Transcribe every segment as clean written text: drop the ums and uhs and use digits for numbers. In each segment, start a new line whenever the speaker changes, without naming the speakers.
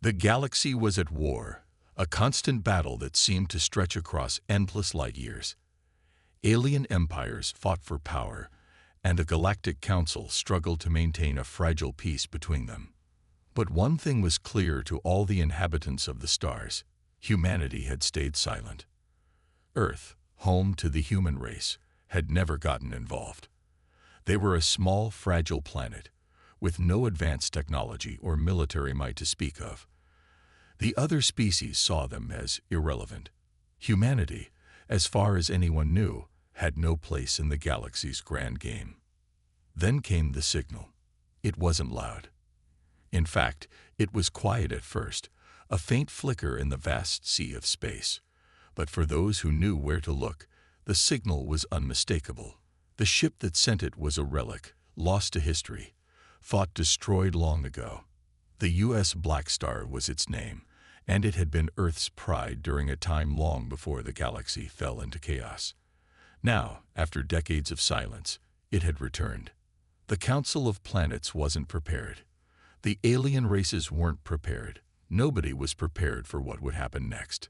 The galaxy was at war, a constant battle that seemed to stretch across endless light years. Alien empires fought for power, and a galactic council struggled to maintain a fragile peace between them. But one thing was clear to all the inhabitants of the stars: humanity had stayed silent. Earth, home to the human race, had never gotten involved. They were a small, fragile planet, with no advanced technology or military might to speak of. The other species saw them as irrelevant. Humanity, as far as anyone knew, had no place in the galaxy's grand game. Then came the signal. It wasn't loud. In fact, it was quiet at first, a faint flicker in the vast sea of space. But for those who knew where to look, the signal was unmistakable. The ship that sent it was a relic, lost to history, thought destroyed long ago. The U.S. Blackstar was its name, and it had been Earth's pride during a time long before the galaxy fell into chaos. Now, after decades of silence, it had returned. The Council of Planets wasn't prepared. The alien races weren't prepared. Nobody was prepared for what would happen next.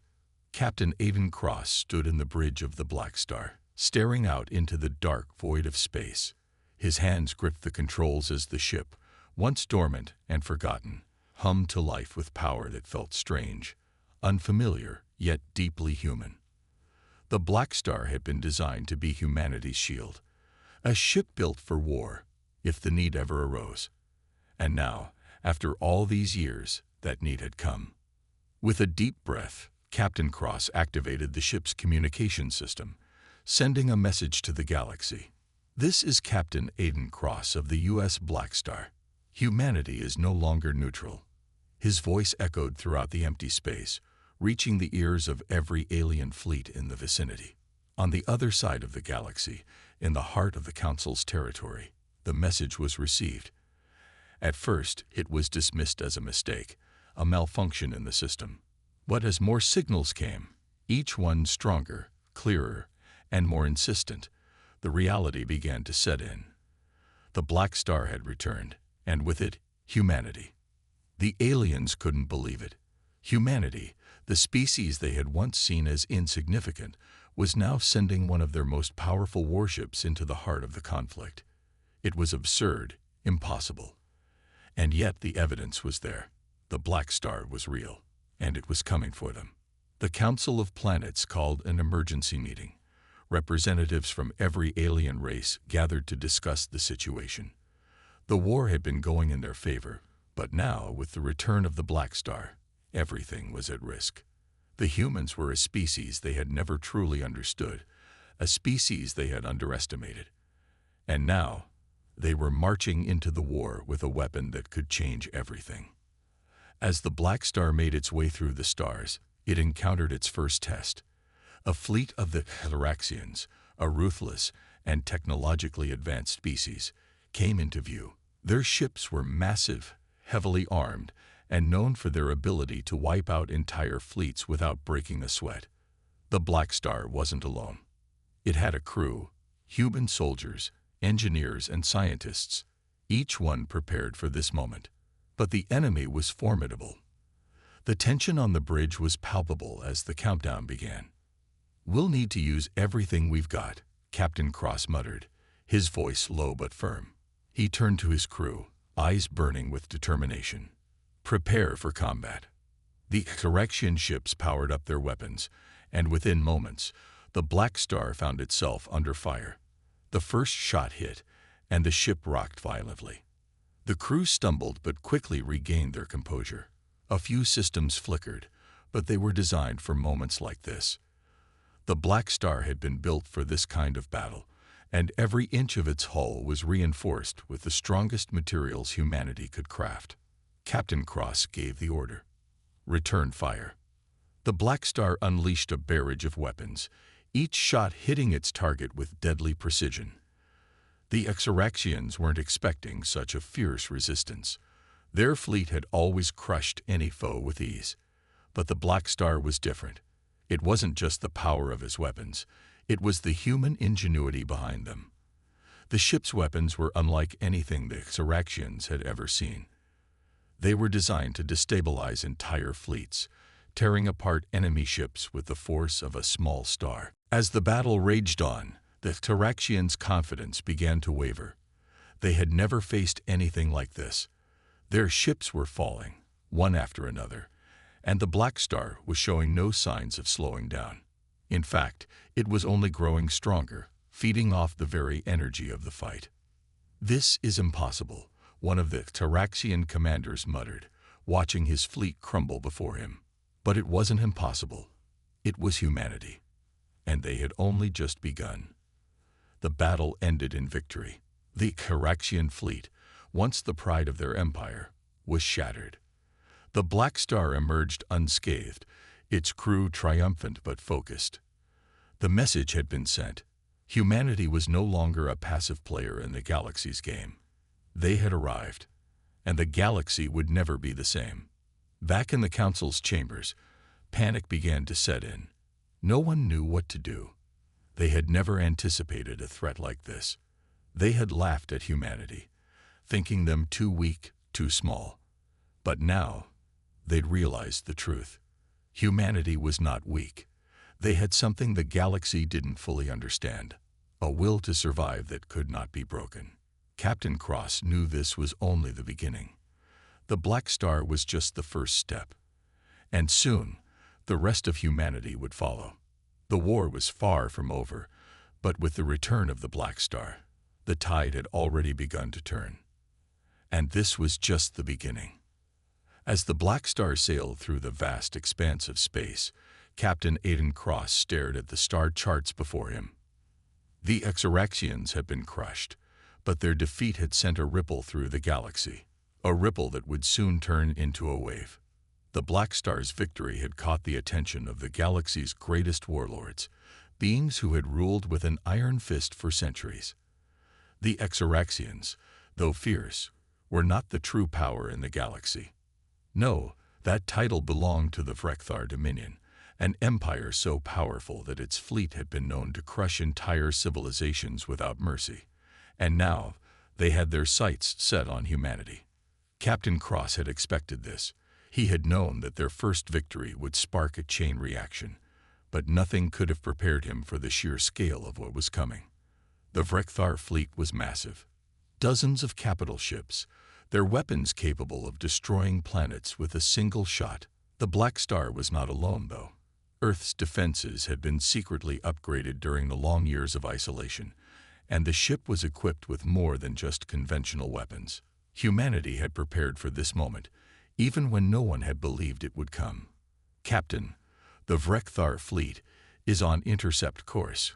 Captain Aiden Cross stood in the bridge of the Blackstar, staring out into the dark void of space. His hands gripped the controls as the ship, once dormant and forgotten, hummed to life with power that felt strange, unfamiliar, yet deeply human. The Blackstar had been designed to be humanity's shield, a ship built for war, if the need ever arose. And now, after all these years, that need had come. With a deep breath, Captain Cross activated the ship's communication system, sending a message to the galaxy. "This is Captain Aiden Cross of the U.S. Blackstar. Humanity is no longer neutral." His voice echoed throughout the empty space, reaching the ears of every alien fleet in the vicinity. On the other side of the galaxy, in the heart of the Council's territory, the message was received. At first, it was dismissed as a mistake, a malfunction in the system. But as more signals came, each one stronger, clearer, and more insistent, the reality began to set in. The Blackstar had returned, and with it, humanity. The aliens couldn't believe it. Humanity, the species they had once seen as insignificant, was now sending one of their most powerful warships into the heart of the conflict. It was absurd, impossible. And yet the evidence was there. The Blackstar was real, and it was coming for them. The Council of Planets called an emergency meeting. Representatives from every alien race gathered to discuss the situation. The war had been going in their favor, but now, with the return of the Blackstar, everything was at risk. The humans were a species they had never truly understood, a species they had underestimated. And now, they were marching into the war with a weapon that could change everything. As the Blackstar made its way through the stars, it encountered its first test. A fleet of the Galactians, a ruthless and technologically advanced species, came into view. Their ships were massive, heavily armed, and known for their ability to wipe out entire fleets without breaking a sweat. The Blackstar wasn't alone. It had a crew, human soldiers, engineers, and scientists, each one prepared for this moment. But the enemy was formidable. The tension on the bridge was palpable as the countdown began. "We'll need to use everything we've got," Captain Cross muttered, his voice low but firm. He turned to his crew, eyes burning with determination. "Prepare for combat." The Correction ships powered up their weapons, and within moments, the Blackstar found itself under fire. The first shot hit, and the ship rocked violently. The crew stumbled but quickly regained their composure. A few systems flickered, but they were designed for moments like this. The Blackstar had been built for this kind of battle, and every inch of its hull was reinforced with the strongest materials humanity could craft. Captain Cross gave the order. "Return fire." The Blackstar unleashed a barrage of weapons, each shot hitting its target with deadly precision. The Exaraxians weren't expecting such a fierce resistance. Their fleet had always crushed any foe with ease. But the Blackstar was different. It wasn't just the power of his weapons. It was the human ingenuity behind them. The ship's weapons were unlike anything the Exaraxians had ever seen. They were designed to destabilize entire fleets, tearing apart enemy ships with the force of a small star. As the battle raged on, the Terraxians' confidence began to waver. They had never faced anything like this. Their ships were falling, one after another, and the Blackstar was showing no signs of slowing down. In fact, it was only growing stronger, feeding off the very energy of the fight. "This is impossible," one of the Terraxian commanders muttered, watching his fleet crumble before him. But it wasn't impossible. It was humanity. And they had only just begun. The battle ended in victory. The Terraxian fleet, once the pride of their empire, was shattered. The Blackstar emerged unscathed, its crew triumphant but focused. The message had been sent. Humanity was no longer a passive player in the galaxy's game. They had arrived, and the galaxy would never be the same. Back in the Council's chambers, panic began to set in. No one knew what to do. They had never anticipated a threat like this. They had laughed at humanity, thinking them too weak, too small. But now, they'd realized the truth. Humanity was not weak. They had something the galaxy didn't fully understand, a will to survive that could not be broken. Captain Cross knew this was only the beginning. The Blackstar was just the first step. And soon, the rest of humanity would follow. The war was far from over, but with the return of the Blackstar, the tide had already begun to turn. And this was just the beginning. As the Blackstar sailed through the vast expanse of space, Captain Aiden Cross stared at the star charts before him. The Exaraxians had been crushed, but their defeat had sent a ripple through the galaxy, a ripple that would soon turn into a wave. The Blackstar's victory had caught the attention of the galaxy's greatest warlords, beings who had ruled with an iron fist for centuries. The Exaraxians, though fierce, were not the true power in the galaxy. No, that title belonged to the Vrekthar Dominion, an empire so powerful that its fleet had been known to crush entire civilizations without mercy. And now, they had their sights set on humanity. Captain Cross had expected this. He had known that their first victory would spark a chain reaction, but nothing could have prepared him for the sheer scale of what was coming. The Vrekthar fleet was massive. Dozens of capital ships, their weapons capable of destroying planets with a single shot. The Blackstar was not alone, though. Earth's defenses had been secretly upgraded during the long years of isolation, and the ship was equipped with more than just conventional weapons. Humanity had prepared for this moment, even when no one had believed it would come. "Captain, the Vrekthar fleet is on intercept course,"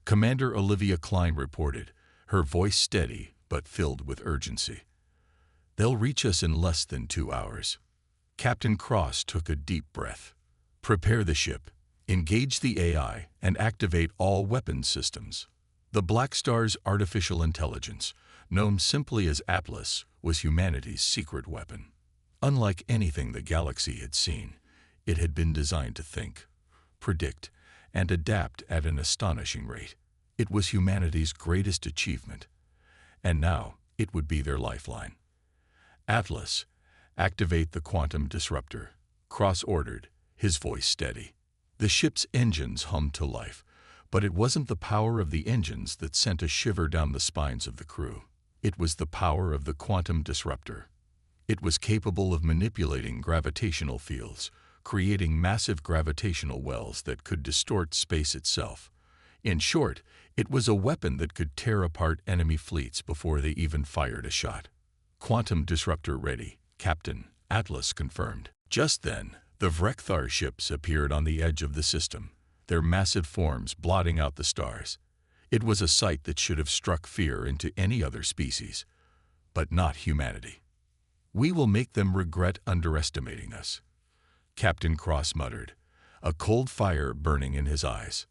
Commander Olivia Klein reported, her voice steady but filled with urgency. "They'll reach us in less than 2 hours." Captain Cross took a deep breath. "Prepare the ship, engage the AI, and activate all weapons systems." The Blackstar's artificial intelligence, known simply as Atlas, was humanity's secret weapon. Unlike anything the galaxy had seen, it had been designed to think, predict, and adapt at an astonishing rate. It was humanity's greatest achievement, and now it would be their lifeline. "Atlas, activate the quantum disruptor," Cross ordered, his voice steady. The ship's engines hummed to life, but it wasn't the power of the engines that sent a shiver down the spines of the crew. It was the power of the quantum disruptor. It was capable of manipulating gravitational fields, creating massive gravitational wells that could distort space itself. In short, it was a weapon that could tear apart enemy fleets before they even fired a shot. "Quantum disruptor ready, Captain," Atlas confirmed. Just then, the Vrekthar ships appeared on the edge of the system, their massive forms blotting out the stars. It was a sight that should have struck fear into any other species, but not humanity. "We will make them regret underestimating us," Captain Cross muttered, a cold fire burning in his eyes.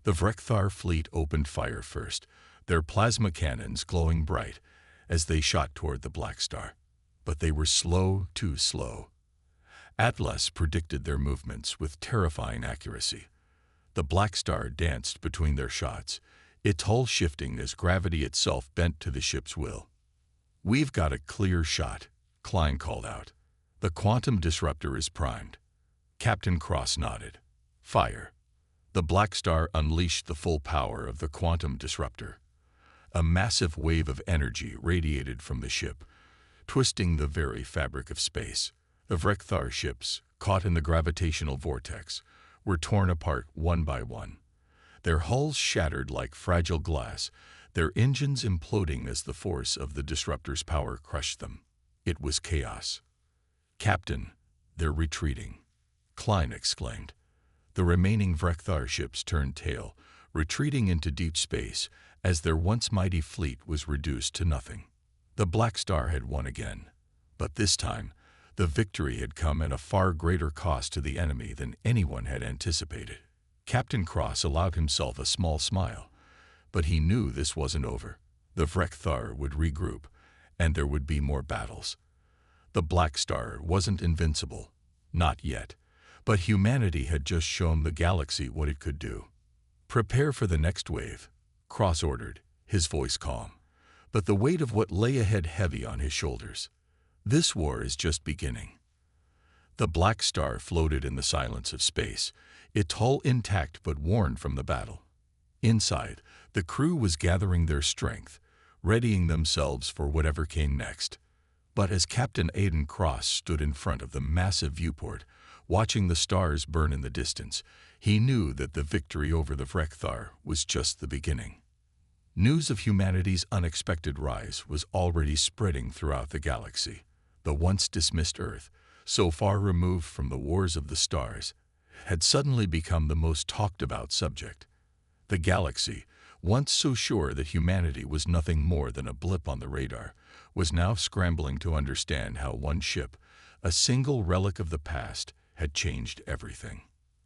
The Vrekthar fleet opened fire first, their plasma cannons glowing bright as they shot toward the Blackstar. But they were slow, too slow. Atlas predicted their movements with terrifying accuracy. The Blackstar danced between their shots, its hull shifting as gravity itself bent to the ship's will. "We've got a clear shot," Klein called out. "The quantum disruptor is primed." Captain Cross nodded. "Fire." The Blackstar unleashed the full power of the quantum disruptor. A massive wave of energy radiated from the ship, twisting the very fabric of space. The Vrekthar ships, caught in the gravitational vortex, were torn apart one by one. Their hulls shattered like fragile glass, their engines imploding as the force of the disruptor's power crushed them. It was chaos. "Captain, they're retreating," Klein exclaimed. The remaining Vrekthar ships turned tail, retreating into deep space as their once mighty fleet was reduced to nothing. The Blackstar had won again, but this time the victory had come at a far greater cost to the enemy than anyone had anticipated. Captain Cross allowed himself a small smile, but he knew this wasn't over. The Vrekthar would regroup, and there would be more battles. The Blackstar wasn't invincible, not yet, but humanity had just shown the galaxy what it could do. "Prepare for the next wave," Cross ordered, his voice calm, but the weight of what lay ahead heavy on his shoulders. "This war is just beginning." The Blackstar floated in the silence of space, its hull intact but worn from the battle. Inside, the crew was gathering their strength, readying themselves for whatever came next. But as Captain Aiden Cross stood in front of the massive viewport, watching the stars burn in the distance, he knew that the victory over the Vrekthar was just the beginning. News of humanity's unexpected rise was already spreading throughout the galaxy. The once dismissed Earth, so far removed from the wars of the stars, had suddenly become the most talked about subject. The galaxy, once so sure that humanity was nothing more than a blip on the radar, was now scrambling to understand how one ship, a single relic of the past, had changed everything.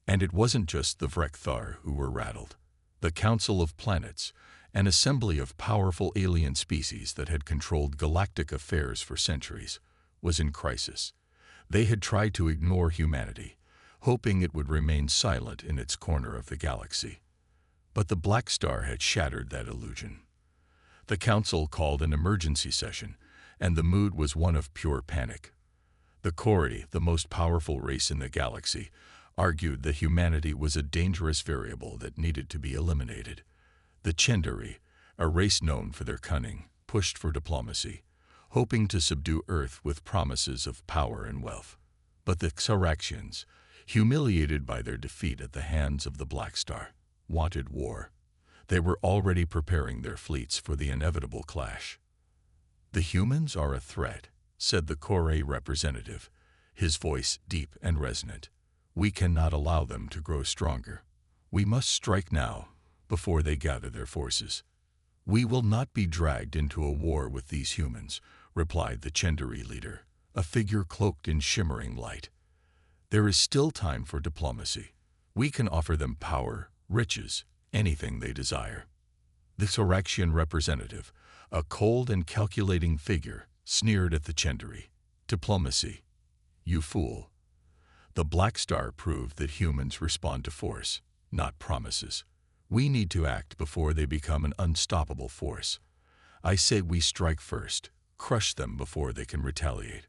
And it wasn't just the Vrekthar who were rattled. The Council of Planets, an assembly of powerful alien species that had controlled galactic affairs for centuries, was in crisis. They had tried to ignore humanity, hoping it would remain silent in its corner of the galaxy. But the Blackstar had shattered that illusion. The Council called an emergency session, and the mood was one of pure panic. The Kori, the most powerful race in the galaxy, argued that humanity was a dangerous variable that needed to be eliminated. The Chendari, a race known for their cunning, pushed for diplomacy, hoping to subdue Earth with promises of power and wealth. But the Xaraxians, humiliated by their defeat at the hands of the Blackstar, wanted war. They were already preparing their fleets for the inevitable clash. "The humans are a threat," said the Kori representative, his voice deep and resonant. "We cannot allow them to grow stronger. We must strike now, before they gather their forces." "We will not be dragged into a war with these humans," replied the Chendari leader, a figure cloaked in shimmering light. "There is still time for diplomacy. We can offer them power, riches, anything they desire." The Xaraxian representative, a cold and calculating figure, sneered at the Chendari. "Diplomacy? You fool." The Blackstar proved that humans respond to force, not promises. "We need to act before they become an unstoppable force. I say we strike first, crush them before they can retaliate."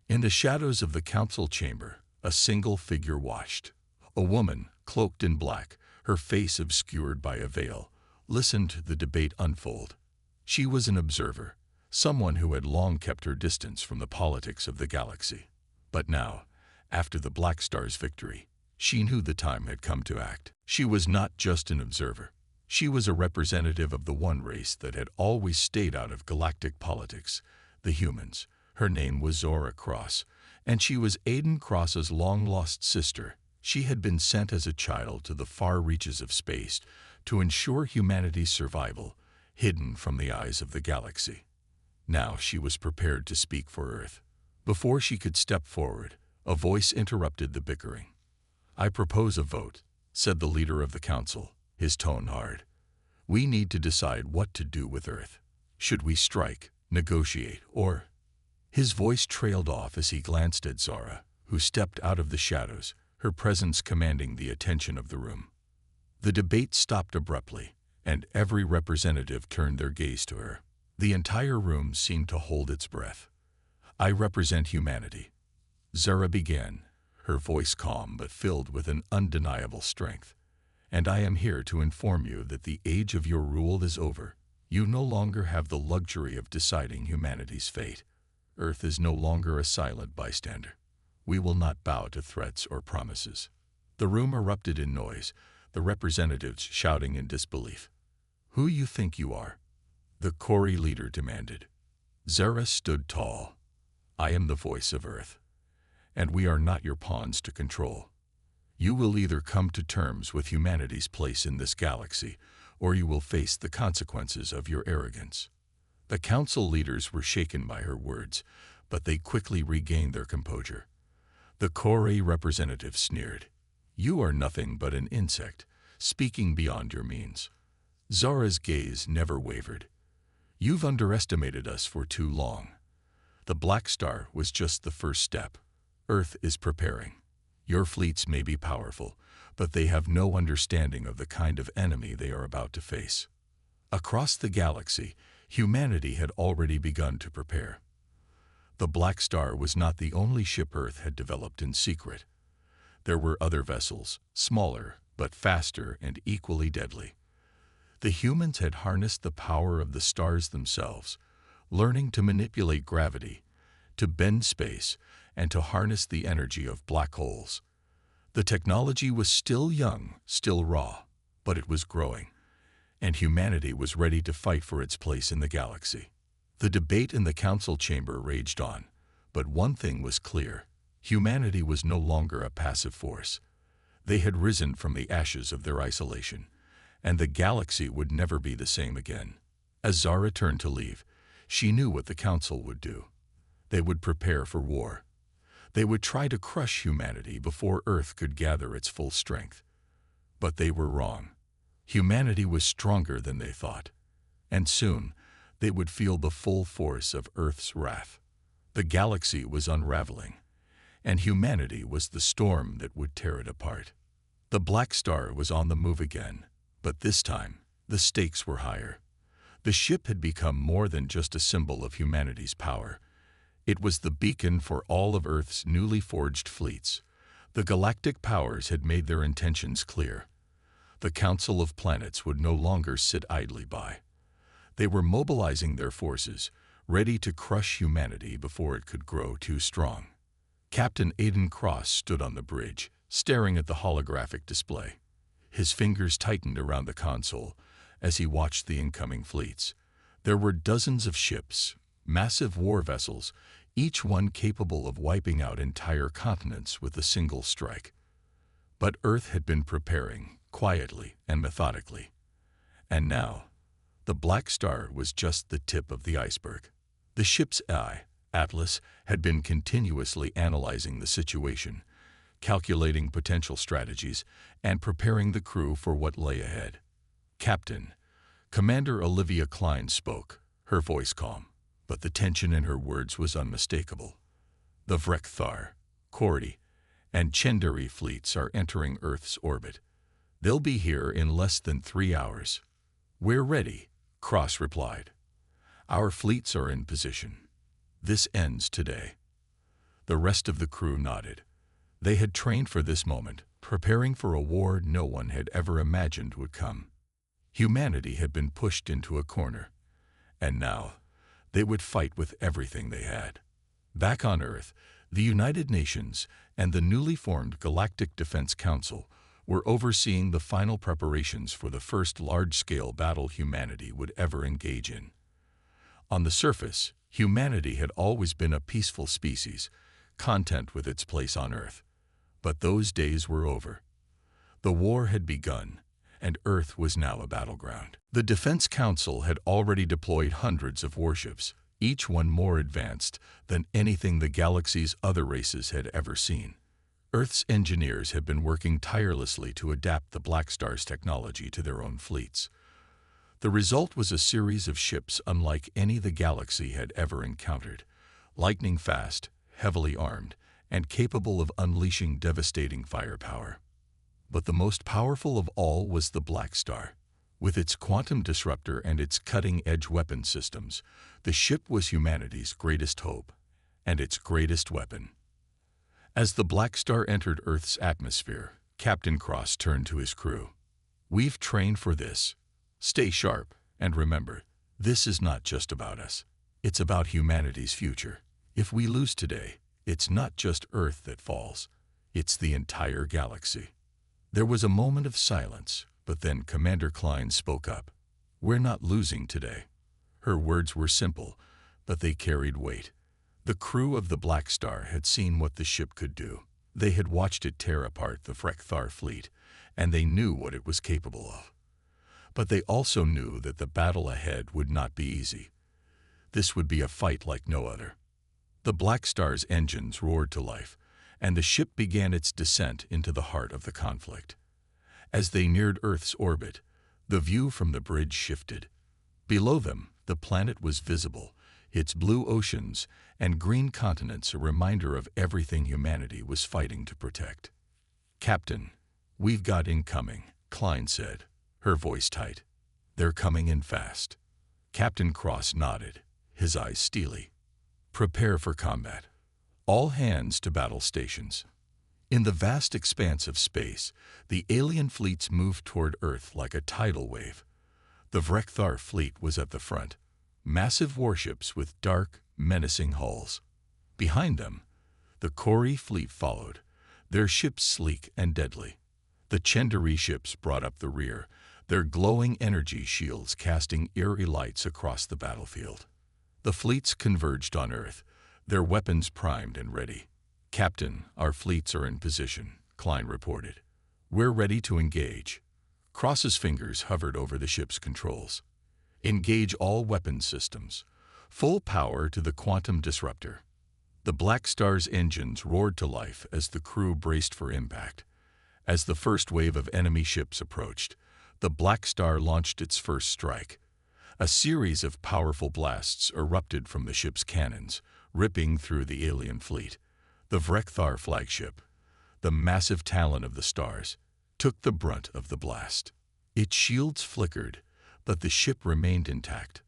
In the shadows of the council chamber, a single figure watched. A woman, cloaked in black, her face obscured by a veil, listened to the debate unfold. She was an observer, someone who had long kept her distance from the politics of the galaxy. But now, after the Blackstar's victory, she knew the time had come to act. She was not just an observer. She was a representative of the one race that had always stayed out of galactic politics, the humans. Her name was Zora Cross, and she was Aiden Cross's long-lost sister. She had been sent as a child to the far reaches of space to ensure humanity's survival, hidden from the eyes of the galaxy. Now she was prepared to speak for Earth. Before she could step forward, a voice interrupted the bickering. "I propose a vote," said the leader of the council, his tone hard. "We need to decide what to do with Earth. Should we strike, negotiate, or—" His voice trailed off as he glanced at Zora, who stepped out of the shadows, her presence commanding the attention of the room. The debate stopped abruptly, and every representative turned their gaze to her. The entire room seemed to hold its breath. I represent humanity. Zara began, her voice calm but filled with an undeniable strength. And I am here to inform you that the age of your rule is over. You no longer have the luxury of deciding humanity's fate. Earth is no longer a silent bystander. We will not bow to threats or promises. The room erupted in noise, the representatives shouting in disbelief. Who you think you are? The Kori leader demanded. Zara stood tall. I am the voice of Earth, and we are not your pawns to control. You will either come to terms with humanity's place in this galaxy, or you will face the consequences of your arrogance. The council leaders were shaken by her words, but they quickly regained their composure. The Kori representative sneered. You are nothing but an insect, speaking beyond your means. Zara's gaze never wavered. You've underestimated us for too long. The Blackstar was just the first step. Earth is preparing. Your fleets may be powerful, but they have no understanding of the kind of enemy they are about to face. Across the galaxy, humanity had already begun to prepare. The Blackstar was not the only ship Earth had developed in secret. There were other vessels, smaller, but faster and equally deadly. The humans had harnessed the power of the stars themselves, learning to manipulate gravity, to bend space, and to harness the energy of black holes. The technology was still young, still raw, but it was growing, and humanity was ready to fight for its place in the galaxy. The debate in the council chamber raged on, but one thing was clear. Humanity was no longer a passive force. They had risen from the ashes of their isolation, and the galaxy would never be the same again. As Zara turned to leave, she knew what the council would do. They would prepare for war. They would try to crush humanity before Earth could gather its full strength. But they were wrong. Humanity was stronger than they thought, and soon they would feel the full force of Earth's wrath. The galaxy was unraveling, and humanity was the storm that would tear it apart. The Blackstar was on the move again, but this time the stakes were higher. The ship had become more than just a symbol of humanity's power. It was the beacon for all of Earth's newly forged fleets. The galactic powers had made their intentions clear. The Council of Planets would no longer sit idly by. They were mobilizing their forces, ready to crush humanity before it could grow too strong. Captain Aiden Cross stood on the bridge, staring at the holographic display. His fingers tightened around the console as he watched the incoming fleets. There were dozens of ships, massive war vessels, each one capable of wiping out entire continents with a single strike. But Earth had been preparing, quietly and methodically. And now, the Blackstar was just the tip of the iceberg. The ship's eye, Atlas, had been continuously analyzing the situation, calculating potential strategies, and preparing the crew for what lay ahead. Captain, Commander Olivia Klein spoke, her voice calm, but the tension in her words was unmistakable. The Vrekthar, Kori, and Chendari fleets are entering Earth's orbit. They'll be here in less than 3 hours. We're ready, Cross replied. Our fleets are in position. This ends today. The rest of the crew nodded. They had trained for this moment, preparing for a war no one had ever imagined would come. Humanity had been pushed into a corner, and now they would fight with everything they had. Back on Earth, the United Nations and the newly formed Galactic Defense Council were overseeing the final preparations for the first large-scale battle humanity would ever engage in. On the surface, humanity had always been a peaceful species, content with its place on Earth. But those days were over. The war had begun, and Earth was now a battleground. The Defense Council had already deployed hundreds of warships, each one more advanced than anything the galaxy's other races had ever seen. Earth's engineers had been working tirelessly to adapt the Blackstar's technology to their own fleets. The result was a series of ships unlike any the galaxy had ever encountered, lightning-fast, heavily armed, and capable of unleashing devastating firepower. But the most powerful of all was the Blackstar. With its quantum disruptor and its cutting-edge weapon systems, the ship was humanity's greatest hope. and its greatest weapon. As the Blackstar entered Earth's atmosphere, Captain Cross turned to his crew. "We've trained for this. Stay sharp, and remember, this is not just about us. It's about humanity's future. If we lose today, it's not just Earth that falls. It's the entire galaxy." There was a moment of silence, but then Commander Klein spoke up. "We're not losing today." Her words were simple, but they carried weight. The crew of the Blackstar had seen what the ship could do. They had watched it tear apart the Blackstar fleet, and they knew what it was capable of. But they also knew that the battle ahead would not be easy. This would be a fight like no other. The Blackstar's engines roared to life, and the ship began its descent into the heart of the conflict. As they neared Earth's orbit, the view from the bridge shifted. Below them, the planet was visible, its blue oceans and green continents a reminder of everything humanity was fighting to protect. "Captain, we've got incoming," Klein said, her voice tight. "They're coming in fast." Captain Cross nodded, his eyes steely. "Prepare for combat. All hands to battle stations." In the vast expanse of space, the alien fleets moved toward Earth like a tidal wave. The Blackstar fleet was at the front, massive warships with dark, menacing hulls. Behind them, the Kori fleet followed, their ships sleek and deadly. The Chandari ships brought up the rear, their glowing energy shields casting eerie lights across the battlefield. The fleets converged on Earth, their weapons primed and ready. "Captain, our fleets are in position," Klein reported. "We're ready to engage." Cross's fingers hovered over the ship's controls. "Engage all weapon systems. Full power to the quantum disruptor." The Blackstar's engines roared to life as the crew braced for impact. As the first wave of enemy ships approached, the Blackstar launched its first strike. A series of powerful blasts erupted from the ship's cannons, ripping through the alien fleet. The Blackstar flagship, the massive talon of the stars, took the brunt of the blast. Its shields flickered, but the ship remained intact.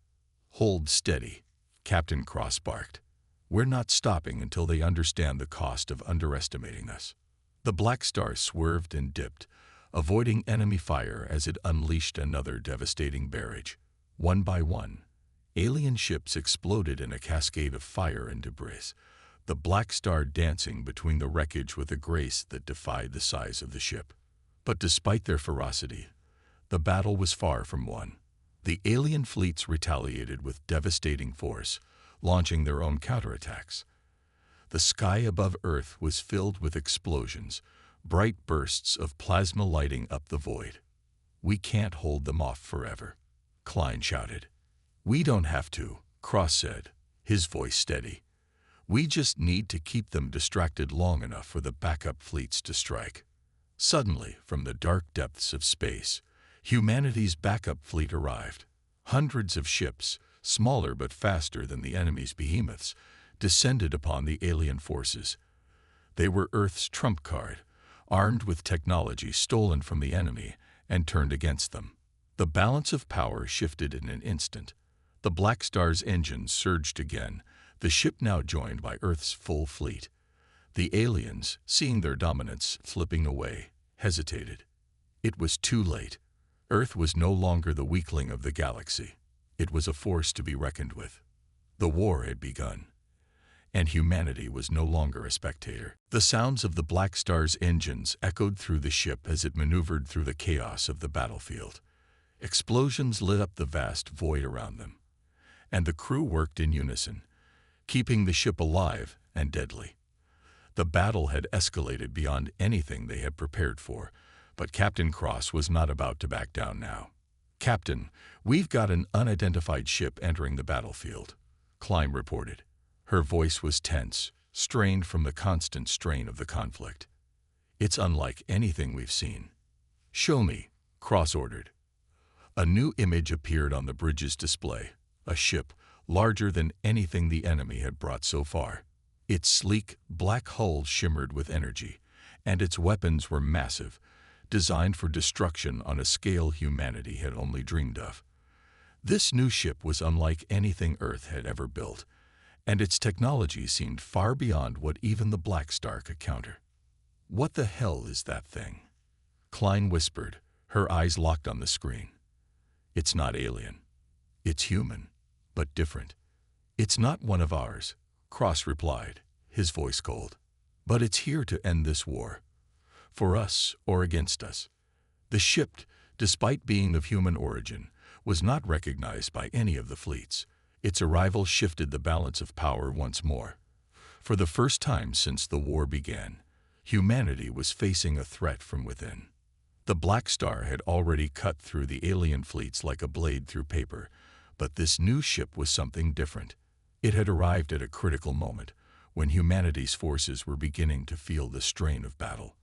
"Hold steady," Captain Cross barked. "We're not stopping until they understand the cost of underestimating us." The Blackstar swerved and dipped, avoiding enemy fire as it unleashed another devastating barrage. One by one, alien ships exploded in a cascade of fire and debris, the Blackstar dancing between the wreckage with a grace that defied the size of the ship. But despite their ferocity, the battle was far from won. The alien fleets retaliated with devastating force, launching their own counterattacks. The sky above Earth was filled with explosions, bright bursts of plasma lighting up the void. "We can't hold them off forever," Klein shouted. "We don't have to," Cross said, his voice steady. "We just need to keep them distracted long enough for the backup fleets to strike." Suddenly, from the dark depths of space, humanity's backup fleet arrived. Hundreds of ships, smaller but faster than the enemy's behemoths, descended upon the alien forces. They were Earth's trump card, armed with technology stolen from the enemy and turned against them. The balance of power shifted in an instant. The Blackstar's engines surged again, the ship now joined by Earth's full fleet. The aliens, seeing their dominance slipping away, hesitated. It was too late. Earth was no longer the weakling of the galaxy. It was a force to be reckoned with. The war had begun, and humanity was no longer a spectator. The sounds of the Blackstar's engines echoed through the ship as it maneuvered through the chaos of the battlefield. Explosions lit up the vast void around them, and the crew worked in unison, keeping the ship alive and deadly. The battle had escalated beyond anything they had prepared for, but Captain Cross was not about to back down now. "Captain, we've got an unidentified ship entering the battlefield," Klein reported. Her voice was tense, strained from the constant strain of the conflict. "It's unlike anything we've seen." "Show me," Cross ordered. A new image appeared on the bridge's display, a ship larger than anything the enemy had brought so far. Its sleek, black hull shimmered with energy, and its weapons were massive, designed for destruction on a scale humanity had only dreamed of. This new ship was unlike anything Earth had ever built, and its technology seemed far beyond what even the Blackstar could counter. "What the hell is that thing?" Klein whispered, her eyes locked on the screen. "It's not alien. It's human, but different." "It's not one of ours," Cross replied, his voice cold. "But it's here to end this war. For us or against us." The ship, despite being of human origin, was not recognized by any of the fleets. Its arrival shifted the balance of power once more. For the first time since the war began, humanity was facing a threat from within. The Blackstar had already cut through the alien fleets like a blade through paper, but this new ship was something different. It had arrived at a critical moment, when humanity's forces were beginning to feel the strain of battle.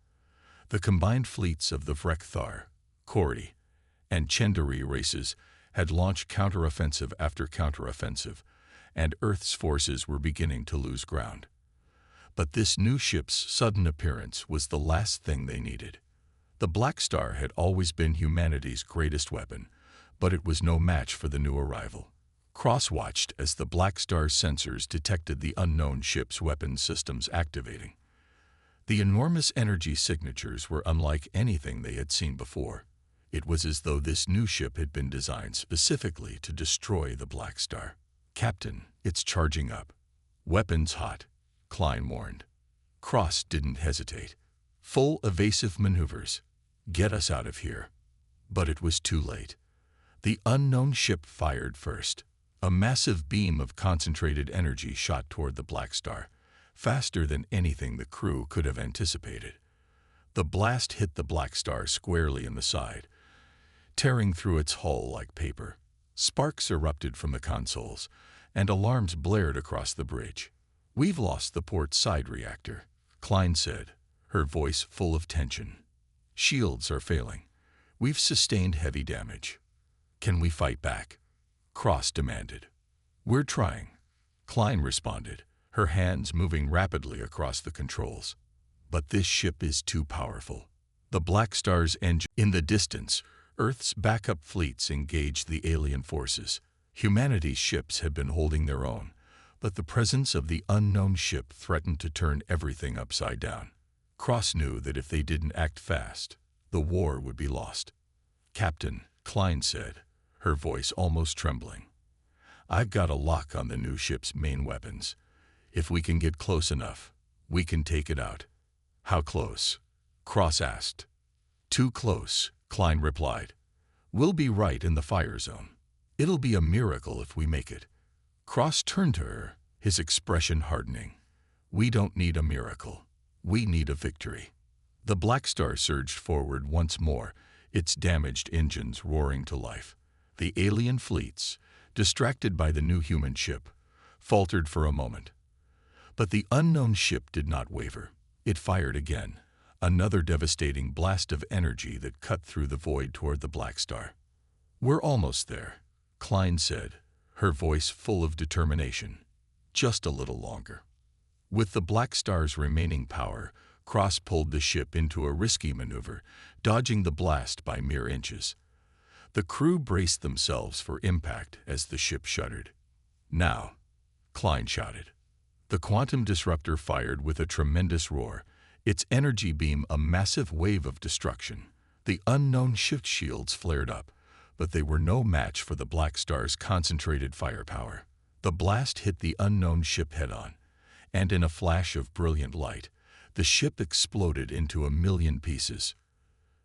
The combined fleets of the Vrekthar, Kori, and Chendari races had launched counteroffensive after counteroffensive, and Earth's forces were beginning to lose ground. But this new ship's sudden appearance was the last thing they needed. The Blackstar had always been humanity's greatest weapon, but it was no match for the new arrival. Cross watched as the Blackstar's sensors detected the unknown ship's weapon systems activating. The enormous energy signatures were unlike anything they had seen before. It was as though this new ship had been designed specifically to destroy the Blackstar. "Captain, it's charging up." "Weapons hot," Klein warned. Cross didn't hesitate. "Full evasive maneuvers. Get us out of here." But it was too late. The unknown ship fired first. A massive beam of concentrated energy shot toward the Blackstar, faster than anything the crew could have anticipated. The blast hit the Blackstar squarely in the side, tearing through its hull like paper. Sparks erupted from the consoles, and alarms blared across the bridge. "We've lost the port side reactor," Klein said, her voice full of tension. "Shields are failing. We've sustained heavy damage." "Can we fight back?" Cross demanded. "We're trying," Klein responded, her hands moving rapidly across the controls. "But this ship is too powerful." The Blackstar's engine. In the distance, Earth's backup fleets engaged the alien forces. Humanity's ships had been holding their own, but the presence of the unknown ship threatened to turn everything upside down. Cross knew that if they didn't act fast, the war would be lost. "Captain," Klein said, her voice almost trembling, "I've got a lock on the new ship's main weapons. If we can get close enough, we can take it out." "How close?" Cross asked. "Too close," Klein replied. "We'll be right in the fire zone. It'll be a miracle if we make it." Cross turned to her, his expression hardening. "We don't need a miracle. We need a victory." The Blackstar surged forward once more, its damaged engines roaring to life. The alien fleets, distracted by the new human ship, faltered for a moment. But the unknown ship did not waver. It fired again, another devastating blast of energy that cut through the void toward the Blackstar. "We're almost there," Klein said, her voice full of determination. "Just a little longer." With the Blackstar's remaining power, Cross pulled the ship into a risky maneuver, dodging the blast by mere inches. The crew braced themselves for impact as the ship shuddered. "Now," Klein shouted. The quantum disruptor fired with a tremendous roar, its energy beam a massive wave of destruction. The unknown ship's shields flared up, but they were no match for the Blackstar's concentrated firepower. The blast hit the unknown ship head-on, and in a flash of brilliant light, the ship exploded into a million pieces.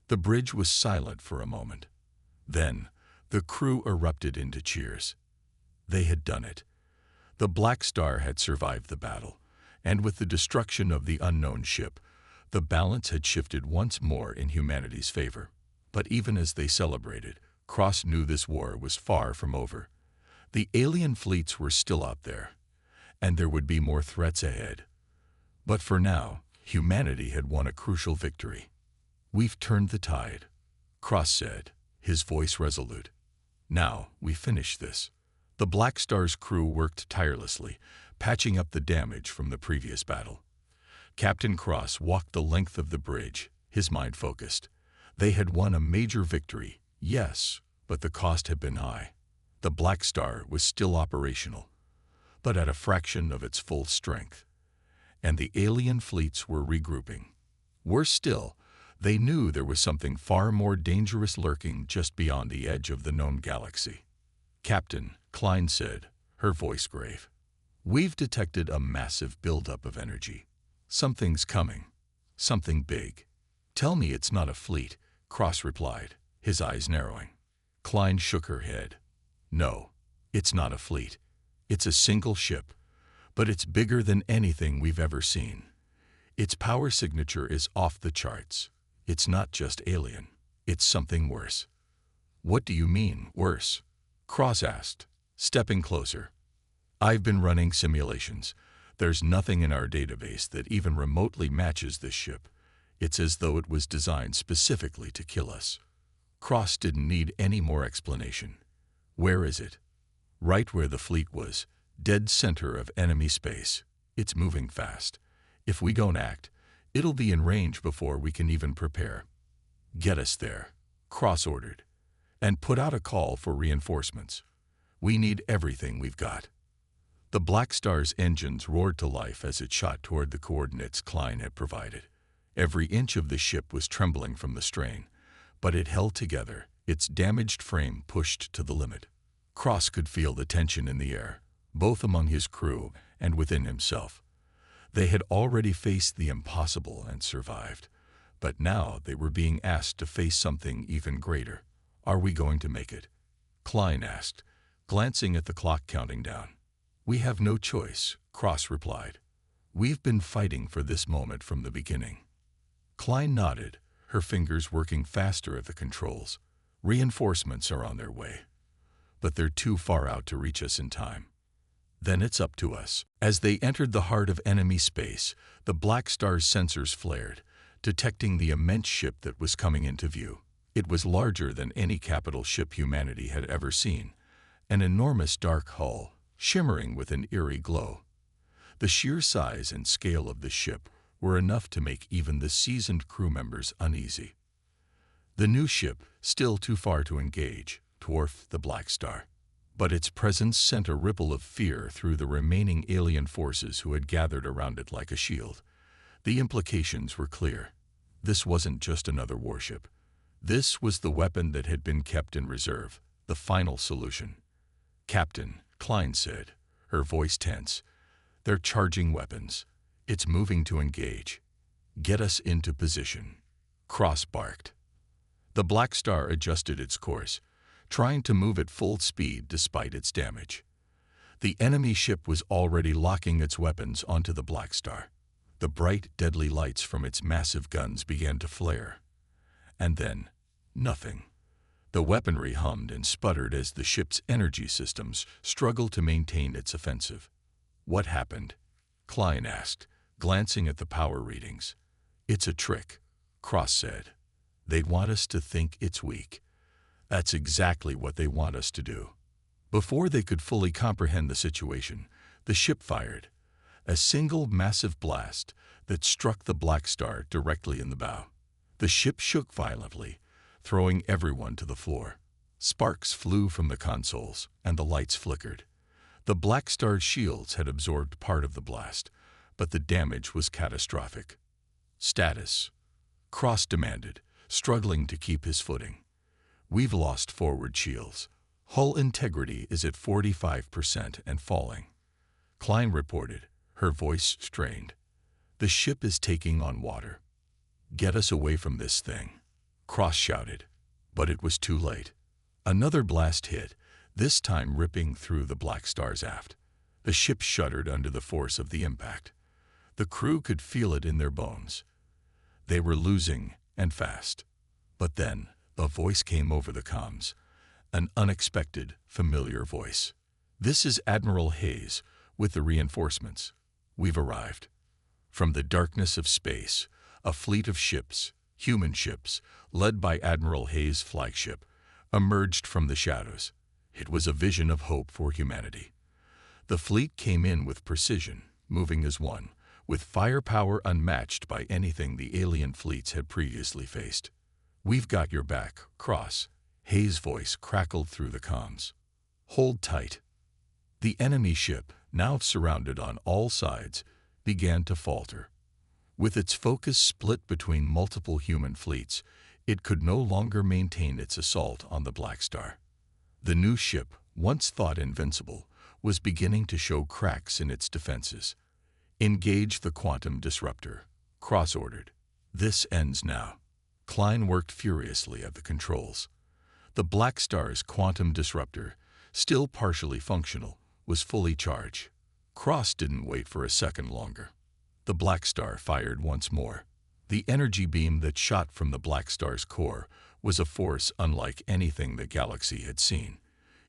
The bridge was silent for a moment. Then, the crew erupted into cheers. They had done it. The Blackstar had survived the battle, and with the destruction of the unknown ship, the balance had shifted once more in humanity's favor. But even as they celebrated, Cross knew this war was far from over. The alien fleets were still out there, and there would be more threats ahead. But for now, humanity had won a crucial victory. "We've turned the tide," Cross said, his voice resolute. "Now we finish this." The Blackstar's crew worked tirelessly, patching up the damage from the previous battle. Captain Cross walked the length of the bridge, his mind focused. They had won a major victory, yes, but the cost had been high. The Blackstar was still operational. but at a fraction of its full strength. And the alien fleets were regrouping. Worse still, they knew there was something far more dangerous lurking just beyond the edge of the known galaxy. "Captain," Klein said, her voice grave, "we've detected a massive buildup of energy. Something's coming. Something big." "Tell me it's not a fleet," Cross replied, his eyes narrowing. Klein shook her head. "No, it's not a fleet. It's a single ship, but it's bigger than anything we've ever seen. Its power signature is off the charts. It's not just alien. It's something worse." "What do you mean, worse?" Cross asked, stepping closer. "I've been running simulations. There's nothing in our database that even remotely matches this ship. It's as though it was designed specifically to kill us." Cross didn't need any more explanation. "Where is it?" "Right where the fleet was, dead center of enemy space. It's moving fast. If we don't act, it'll be in range before we can even prepare." "Get us there," Cross ordered, "and put out a call for reinforcements. We need everything we've got." The Blackstar's engines roared to life as it shot toward the coordinates Klein had provided. Every inch of the ship was trembling from the strain, but it held together, its damaged frame pushed to the limit. Cross could feel the tension in the air, both among his crew and within himself. They had already faced the impossible and survived, but now they were being asked to face something even greater. "Are we going to make it?" Klein asked, glancing at the clock counting down. "We have no choice," Cross replied. "We've been fighting for this moment from the beginning." Klein nodded, her fingers working faster at the controls. "Reinforcements are on their way, but they're too far out to reach us in time. Then it's up to us." As they entered the heart of enemy space, the Blackstar's sensors flared, detecting the immense ship that was coming into view. It was larger than any capital ship humanity had ever seen, an enormous dark hull, shimmering with an eerie glow. The sheer size and scale of the ship were enough to make even the seasoned crew members uneasy. The new ship, still too far to engage, dwarfed the Blackstar, but its presence sent a ripple of fear through the remaining alien forces who had gathered around it like a shield. The implications were clear. This wasn't just another warship. This was the weapon that had been kept in reserve, the final solution. "Captain," Klein said, her voice tense, "they're charging weapons. It's moving to engage. Get us into position." Cross barked. The Blackstar adjusted its course, trying to move at full speed despite its damage. The enemy ship was already locking its weapons onto the Blackstar. The bright, deadly lights from its massive guns began to flare. And then, nothing. The weaponry hummed and sputtered as the ship's energy systems struggled to maintain its offensive. "What happened?" Klein asked, glancing at the power readings. "It's a trick," Cross said. "They want us to think it's weak." "That's exactly what they want us to do." Before they could fully comprehend the situation, the ship fired, a single massive blast that struck the Blackstar directly in the bow. The ship shook violently, throwing everyone to the floor. Sparks flew from the consoles, and the lights flickered. The Blackstar's shields had absorbed part of the blast, but the damage was catastrophic. "Status," Cross demanded, struggling to keep his footing. "We've lost forward shields. Hull integrity is at 45% and falling." Klein reported, her voice strained. "The ship is taking on water." "Get us away from this thing," Cross shouted, but it was too late. Another blast hit, this time ripping through the Blackstar's aft. The ship shuddered under the force of the impact. The crew could feel it in their bones. They were losing, and fast. But then, a voice came over the comms, an unexpected, familiar voice. "This is Admiral Hayes, with the reinforcements. We've arrived." From the darkness of space, a fleet of ships, human ships, led by Admiral Hayes' flagship, emerged from the shadows. It was a vision of hope for humanity. The fleet came in with precision, moving as one, with firepower unmatched by anything the alien fleets had previously faced. "We've got your back, Cross," Hayes' voice crackled through the comms. "Hold tight." The enemy ship, now surrounded on all sides, began to falter. With its focus split between multiple human fleets, it could no longer maintain its assault on the Blackstar. The new ship, once thought invincible, was beginning to show cracks in its defenses. "Engage the quantum disruptor," Cross ordered. "This ends now." Klein worked furiously at the controls. The Blackstar's quantum disruptor, still partially functional, was fully charged. Cross didn't wait for a second longer. The Blackstar fired once more. The energy beam that shot from the Blackstar's core was a force unlike anything the galaxy had seen.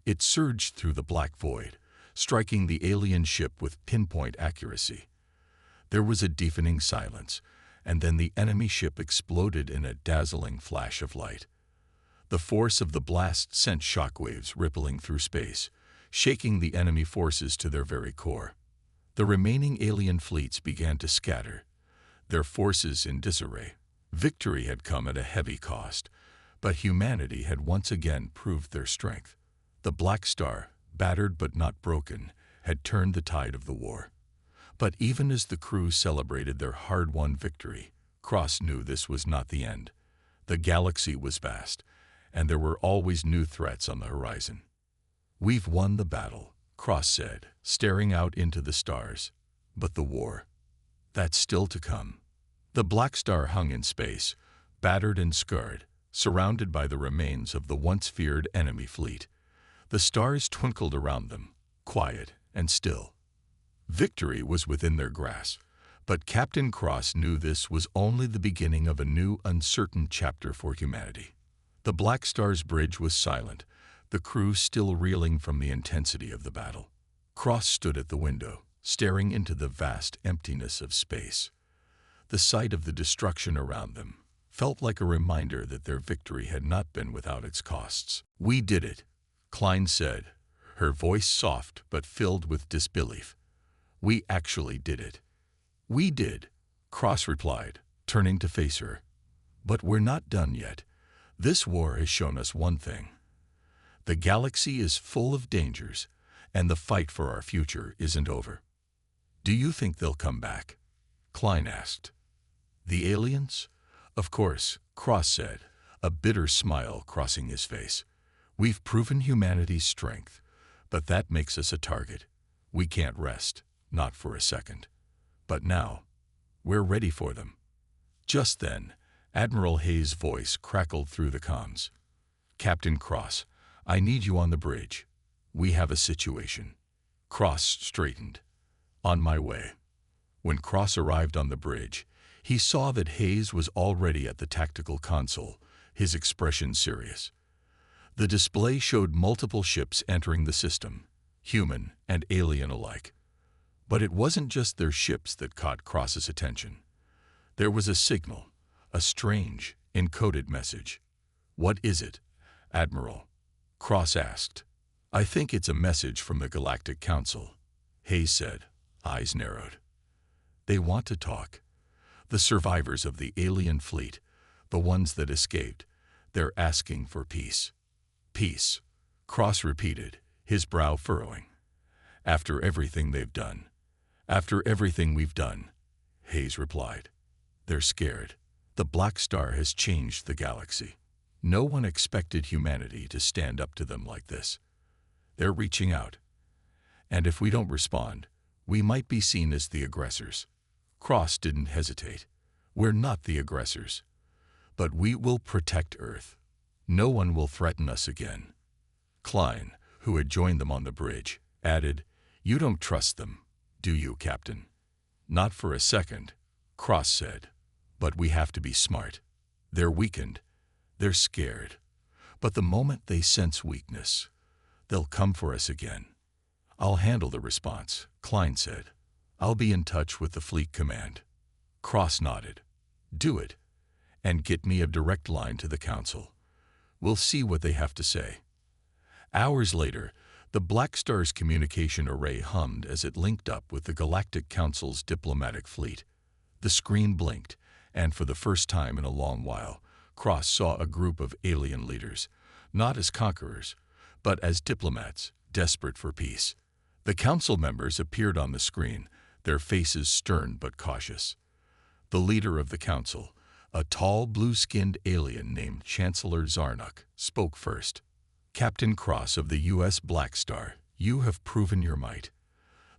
It surged through the black void, striking the alien ship with pinpoint accuracy. There was a deafening silence, and then the enemy ship exploded in a dazzling flash of light. The force of the blast sent shockwaves rippling through space, shaking the enemy forces to their very core. The remaining alien fleets began to scatter, their forces in disarray. Victory had come at a heavy cost, but humanity had once again proved their strength. The Blackstar, battered but not broken, had turned the tide of the war. But even as the crew celebrated their hard-won victory, Cross knew this was not the end. The galaxy was vast, and there were always new threats on the horizon. "We've won the battle," Cross said, staring out into the stars. "But the war, that's still to come." The Blackstar hung in space, battered and scarred, surrounded by the remains of the once feared enemy fleet. The stars twinkled around them, quiet and still. Victory was within their grasp, but Captain Cross knew this was only the beginning of a new, uncertain chapter for humanity. The Blackstar's bridge was silent, the crew still reeling from the intensity of the battle. Cross stood at the window, staring into the vast emptiness of space. The sight of the destruction around them felt like a reminder that their victory had not been without its costs. "We did it," Klein said, her voice soft but filled with disbelief. "We actually did it." "We did," Cross replied, turning to face her. "But we're not done yet. This war has shown us one thing. The galaxy is full of dangers, and the fight for our future isn't over." "Do you think they'll come back?" Klein asked. "The aliens?" "Of course," Cross said, a bitter smile crossing his face. "We've proven humanity's strength, but that makes us a target. We can't rest, not for a second. But now, we're ready for them." Just then, Admiral Hayes' voice crackled through the comms. "Captain Cross, I need you on the bridge. We have a situation." Cross straightened. "On my way." When Cross arrived on the bridge, he saw that Hayes was already at the tactical console, his expression serious. The display showed multiple ships entering the system, human and alien alike. But it wasn't just their ships that caught Cross's attention. There was a signal, a strange, encoded message. "What is it, Admiral?" Cross asked. "I think it's a message from the Galactic Council," Hayes said, eyes narrowed. "They want to talk. The survivors of the alien fleet, the ones that escaped, they're asking for peace." "Peace," Cross repeated, his brow furrowing. "After everything they've done." "After everything we've done," Hayes replied. "They're scared. The Blackstar has changed the galaxy. No one expected humanity to stand up to them like this. They're reaching out. And if we don't respond, we might be seen as the aggressors." Cross didn't hesitate. "We're not the aggressors. But we will protect Earth. No one will threaten us again." Klein, who had joined them on the bridge, added, "You don't trust them, do you, Captain?" "Not for a second," Cross said. "But we have to be smart. They're weakened. They're scared. But the moment they sense weakness, they'll come for us again." "I'll handle the response," Klein said. "I'll be in touch with the fleet command." Cross nodded. "Do it. And get me a direct line to the Council. We'll see what they have to say." Hours later, the Blackstar's communication array hummed as it linked up with the Galactic Council's diplomatic fleet. The screen blinked, and for the first time in a long while, Cross saw a group of alien leaders, not as conquerors, but as diplomats desperate for peace. The council members appeared on the screen, their faces stern but cautious. The leader of the council, a tall, blue-skinned alien named Chancellor Zarnuk, spoke first. "Captain Cross of the U.S. Blackstar, you have proven your might.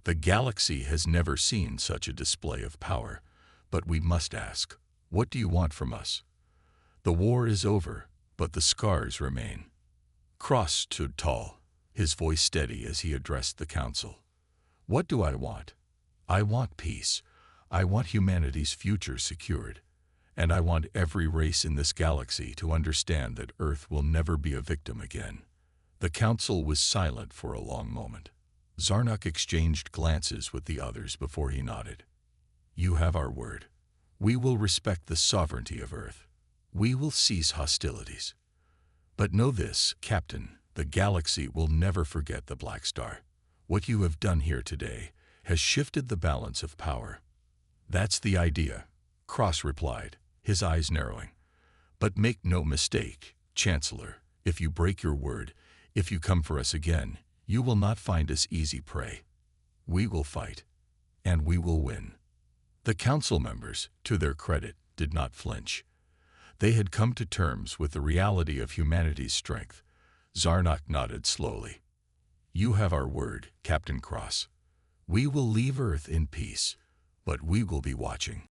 The galaxy has never seen such a display of power, but we must ask, what do you want from us? The war is over, but the scars remain." Cross stood tall, his voice steady as he addressed the council. "What do I want? I want peace. I want humanity's future secured. And I want every race in this galaxy to understand that Earth will never be a victim again." The council was silent for a long moment. Zarnuk exchanged glances with the others before he nodded. "You have our word. We will respect the sovereignty of Earth. We will cease hostilities. But know this, Captain, the galaxy will never forget the Blackstar. What you have done here today has shifted the balance of power." "That's the idea," Cross replied, his eyes narrowing. "But make no mistake, Chancellor, if you break your word, if you come for us again, you will not find us easy prey. We will fight, and we will win." The council members, to their credit, did not flinch. They had come to terms with the reality of humanity's strength. Zarnuk nodded slowly. "You have our word, Captain Cross. We will leave Earth in peace, but we will be watching."